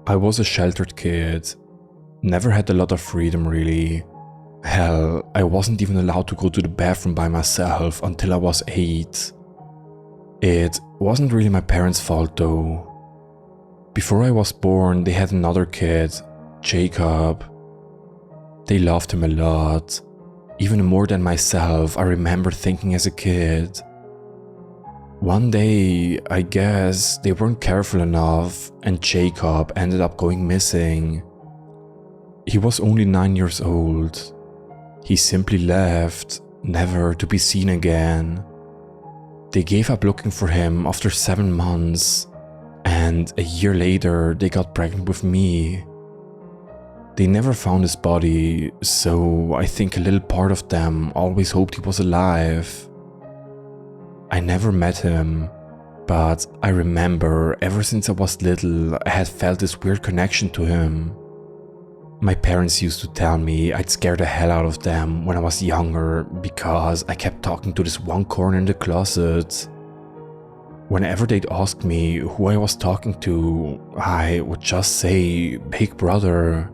I was a sheltered kid, never had a lot of freedom really. Hell, I wasn't even allowed to go to the bathroom by myself until I was 8. It wasn't really my parents' fault though. Before I was born, they had another kid, Jacob. They loved him a lot, even more than myself, I remember thinking as a kid. One day, I guess, they weren't careful enough and Jacob ended up going missing. He was only 9 years old. He simply left, never to be seen again. They gave up looking for him after 7 months, and a year later they got pregnant with me. They never found his body, so I think a little part of them always hoped he was alive. I never met him, but I remember ever since I was little I had felt this weird connection to him. My parents used to tell me I'd scare the hell out of them when I was younger because I kept talking to this one corner in the closet. Whenever they'd ask me who I was talking to, I would just say Big Brother.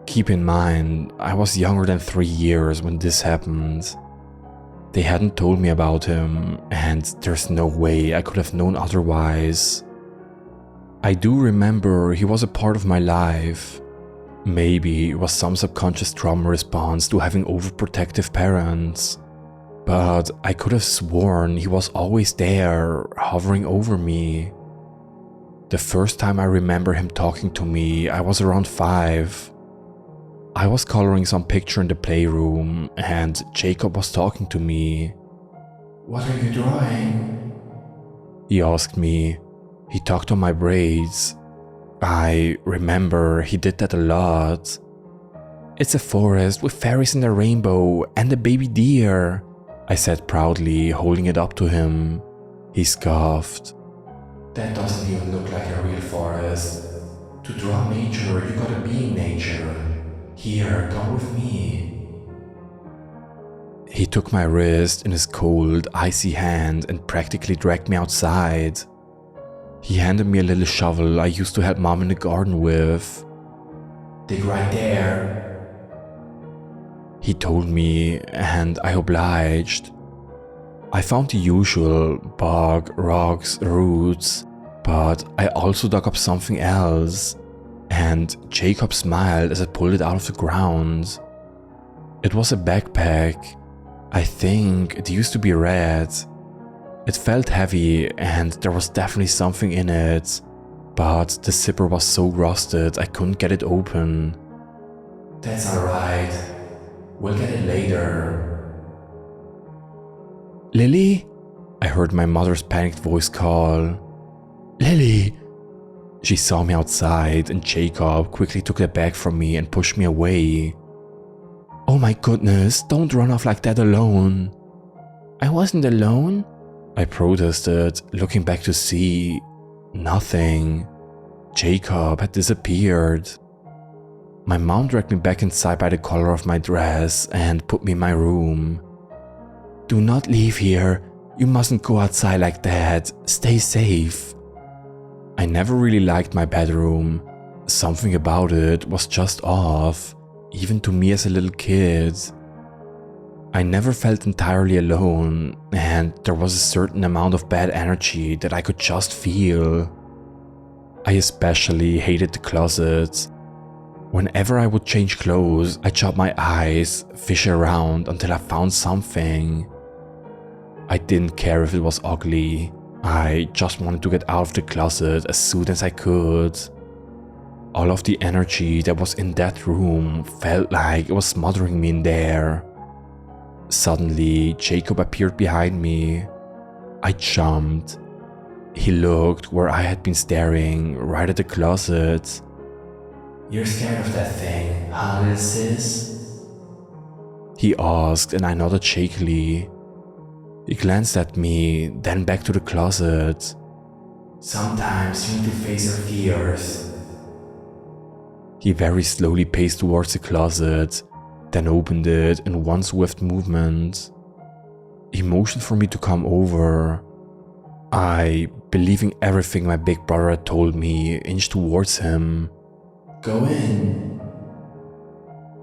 Keep in mind, I was younger than 3 years when this happened. They hadn't told me about him, and there's no way I could have known otherwise. I do remember he was a part of my life. Maybe it was some subconscious trauma response to having overprotective parents. But I could have sworn he was always there, hovering over me. The first time I remember him talking to me, I was around 5. I was coloring some picture in the playroom and Jacob was talking to me. "What are you drawing?" he asked me. He talked on my braids. I remember he did that a lot. "It's a forest with fairies and a rainbow and a baby deer," I said proudly, holding it up to him. He scoffed. "That doesn't even look like a real forest. To draw nature, you gotta be in nature. Here, come with me." He took my wrist in his cold, icy hand and practically dragged me outside. He handed me a little shovel I used to help Mom in the garden with. "Dig right there," he told me, and I obliged. I found the usual bog, rocks, roots, but I also dug up something else. And Jacob smiled as I pulled it out of the ground. It was a backpack. I think it used to be red. It felt heavy and there was definitely something in it, but the zipper was so rusted I couldn't get it open. "That's alright. We'll get it later." "Lily?" I heard my mother's panicked voice call. "Lily!" She saw me outside and Jacob quickly took the bag from me and pushed me away. "Oh my goodness, don't run off like that alone." "I wasn't alone," I protested, looking back to see nothing. Jacob had disappeared. My mom dragged me back inside by the collar of my dress and put me in my room. "Do not leave here. You mustn't go outside like that. Stay safe." I never really liked my bedroom. Something about it was just off, even to me as a little kid. I never felt entirely alone, and there was a certain amount of bad energy that I could just feel. I especially hated the closet. Whenever I would change clothes, I'd shut my eyes, fish around until I found something. I didn't care if it was ugly. I just wanted to get out of the closet as soon as I could. All of the energy that was in that room felt like it was smothering me in there. Suddenly, Jacob appeared behind me. I jumped. He looked where I had been staring, right at the closet. "You're scared of that thing, huh, little sis?" he asked, and I nodded shakily. He glanced at me, then back to the closet. "Sometimes you need to face your fears." He very slowly paced towards the closet, then opened it in one swift movement. He motioned for me to come over. I, believing everything my big brother had told me, inched towards him. Go in.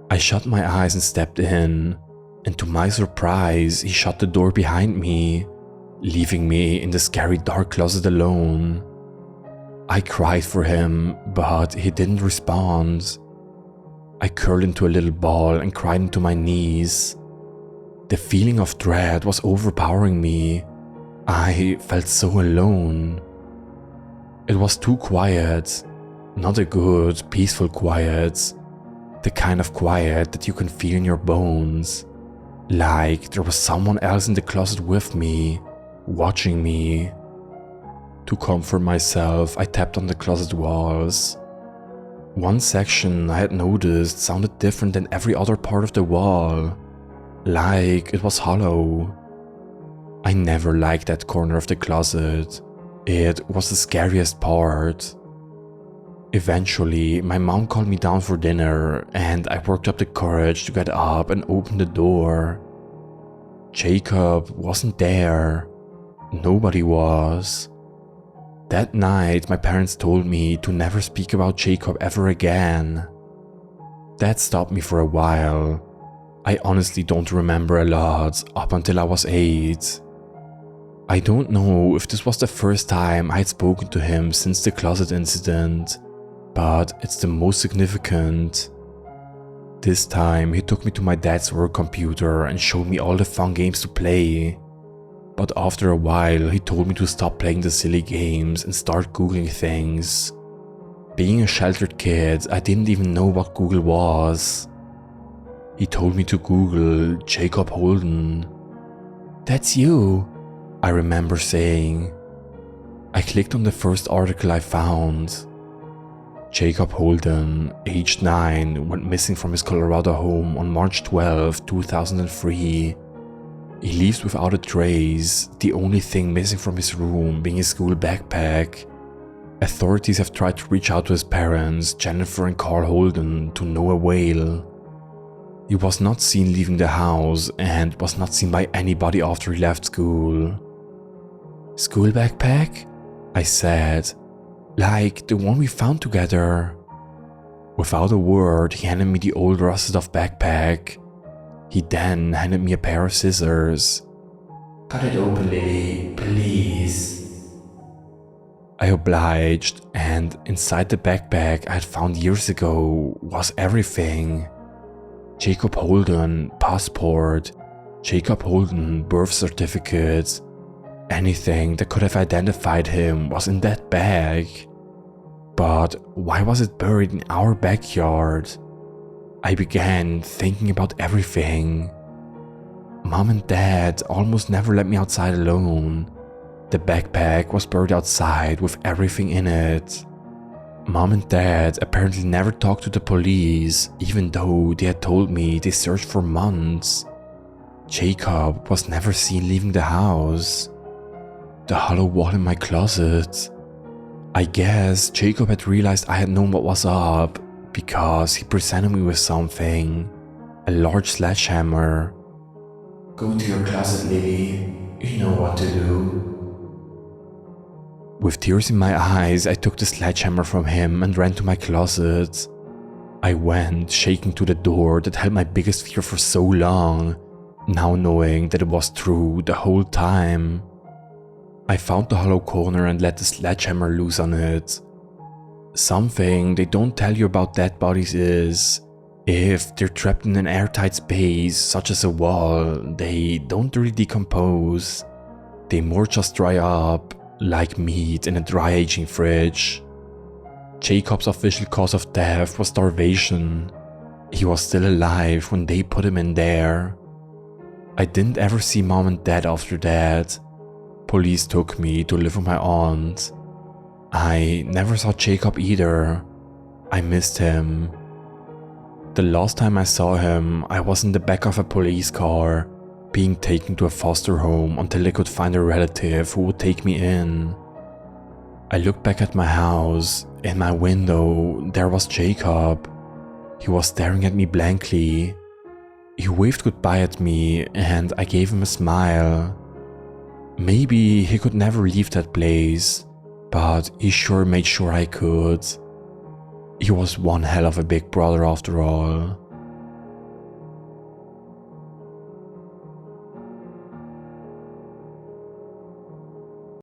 I shut my eyes and stepped in, and to my surprise, he shut the door behind me, leaving me in the scary dark closet alone. I cried for him, but he didn't respond. I curled into a little ball and cried into my knees. The feeling of dread was overpowering me. I felt so alone. It was too quiet, not a good, peaceful quiet, the kind of quiet that you can feel in your bones, like there was someone else in the closet with me, watching me. To comfort myself, I tapped on the closet walls. One section I had noticed sounded different than every other part of the wall, like it was hollow. I never liked that corner of the closet. It was the scariest part. Eventually, my mom called me down for dinner and I worked up the courage to get up and open the door. Jacob wasn't there. Nobody was. That night, my parents told me to never speak about Jacob ever again. That stopped me for a while. I honestly don't remember a lot up until I was 8. I don't know if this was the first time I had spoken to him since the closet incident, but it's the most significant. This time he took me to my dad's work computer and showed me all the fun games to play. But after a while he told me to stop playing the silly games and start googling things. Being a sheltered kid, I didn't even know what Google was. He told me to Google Jacob Holden. "That's you," I remember saying. I clicked on the first article I found. Jacob Holden, aged 9, went missing from his Colorado home on March 12, 2003. He leaves without a trace, the only thing missing from his room being his school backpack. Authorities have tried to reach out to his parents, Jennifer and Carl Holden, to no avail. He was not seen leaving the house and was not seen by anybody after he left school. "School backpack?" I said. "Like the one we found together." Without a word, he handed me the old rusted off backpack. He then handed me a pair of scissors. Cut it open, Lily, please. I obliged, and inside the backpack I had found years ago was everything. Jacob Holden passport, Jacob Holden birth certificate. Anything that could have identified him was in that bag. But why was it buried in our backyard? I began thinking about everything. Mom and Dad almost never let me outside alone. The backpack was buried outside with everything in it. Mom and Dad apparently never talked to the police, even though they had told me they searched for months. Jacob was never seen leaving the house. The hollow wall in my closet. I guess Jacob had realized I had known what was up, because he presented me with something, a large sledgehammer. Go to your closet, Lily. You know what to do. With tears in my eyes, I took the sledgehammer from him and ran to my closet. I went, shaking to the door that held my biggest fear for so long, now knowing that it was true the whole time. I found the hollow corner and let the sledgehammer loose on it. Something they don't tell you about dead bodies is, if they're trapped in an airtight space, such as a wall, they don't really decompose. They more just dry up, like meat in a dry aging fridge. Jacob's official cause of death was starvation. He was still alive when they put him in there. I didn't ever see Mom and Dad after that. Police took me to live with my aunt. I never saw Jacob either. I missed him. The last time I saw him, I was in the back of a police car, being taken to a foster home until they could find a relative who would take me in. I looked back at my house. In my window, there was Jacob. He was staring at me blankly. He waved goodbye at me and I gave him a smile. Maybe he could never leave that place, but he sure made sure I could. He was one hell of a big brother after all.